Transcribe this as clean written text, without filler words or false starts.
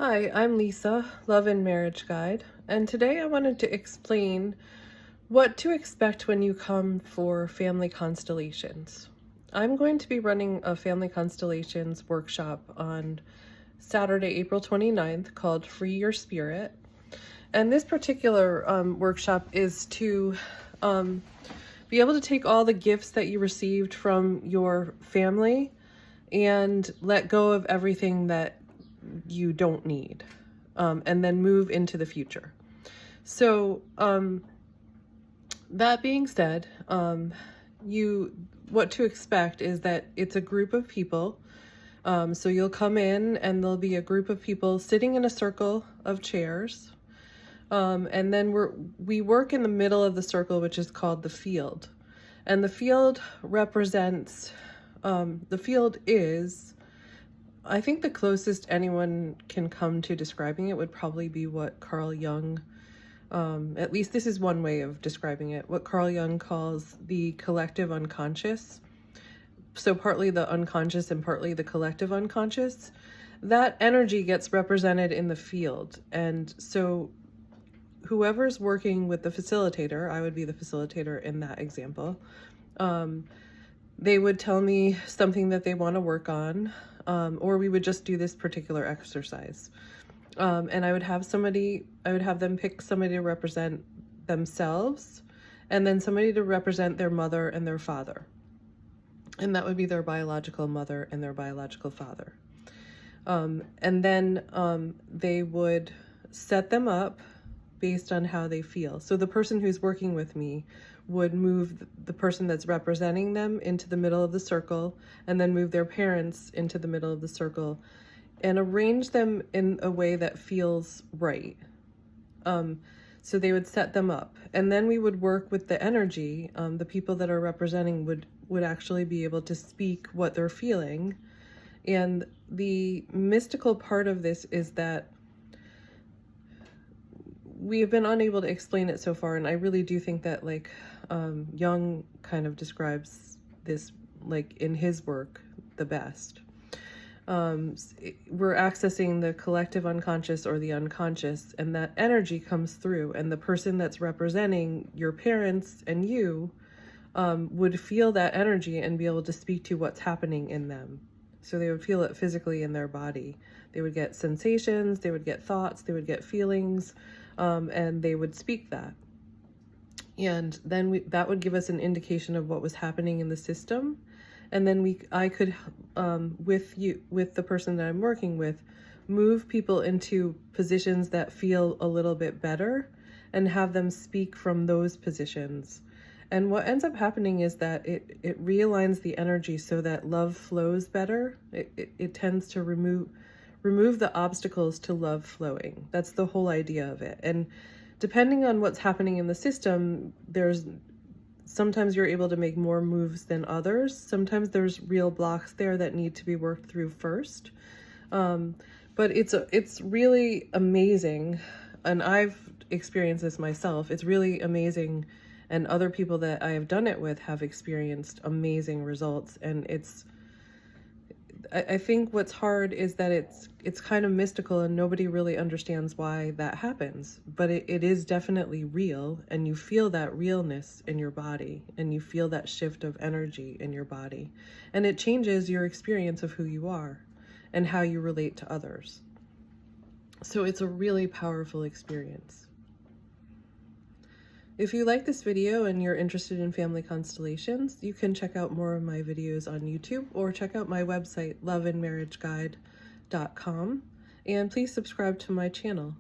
Hi, I'm Lisa, Love and Marriage Guide, and today I wanted to explain what to expect when you come for Family Constellations. I'm going to be running a Family Constellations workshop on Saturday, April 29th called Free Your Spirit. And this particular workshop is to be able to take all the gifts that you received from your family and let go of everything that you don't need, and then move into the future. So that being said, what to expect is that it's a group of people. So you'll come in and there'll be a group of people sitting in a circle of chairs. And then we work in the middle of the circle, which is called the field. And the field represents, the field is, I think the closest anyone can come to describing it would probably be what Carl Jung, at least this is one way of describing it, what Carl Jung calls the collective unconscious. So partly the unconscious and partly the collective unconscious. That energy gets represented in the field. And so whoever's working with the facilitator, I would be the facilitator in that example, they would tell me something that they want to work on, or we would just do this particular exercise. And I would have them pick somebody to represent themselves, and then somebody to represent their mother and their father. And that would be their biological mother and their biological father. And then they would set them up based on how they feel. So the person who's working with me would move the person that's representing them into the middle of the circle, and then move their parents into the middle of the circle and arrange them in a way that feels right. So they would set them up, and then we would work with the energy. The people that are representing would actually be able to speak what they're feeling. And the mystical part of this is that we have been unable to explain it so far, and I really do think that Jung kind of describes this in his work the best. We're accessing the collective unconscious or the unconscious, and that energy comes through, and the person that's representing your parents and you would feel that energy and be able to speak to what's happening in them. So they would feel it physically in their body. They would get sensations, they would get thoughts, they would get feelings, and they would speak that. And then that would give us an indication of what was happening in the system. And then I could, with the person that I'm working with, move people into positions that feel a little bit better and have them speak from those positions. And what ends up happening is that it realigns the energy so that love flows better. It tends to remove the obstacles to love flowing. That's the whole idea of it. And depending on what's happening in the system, sometimes you're able to make more moves than others. Sometimes there's real blocks there that need to be worked through first. But it's really amazing. And I've experienced this myself. It's really amazing. And other people that I have done it with have experienced amazing results. And I think what's hard is that it's kind of mystical and nobody really understands why that happens, but it is definitely real, and you feel that realness in your body, and you feel that shift of energy in your body, and it changes your experience of who you are and how you relate to others. So it's a really powerful experience. If you like this video and you're interested in family constellations, you can check out more of my videos on YouTube or check out my website, loveandmarriageguide.com, and please subscribe to my channel.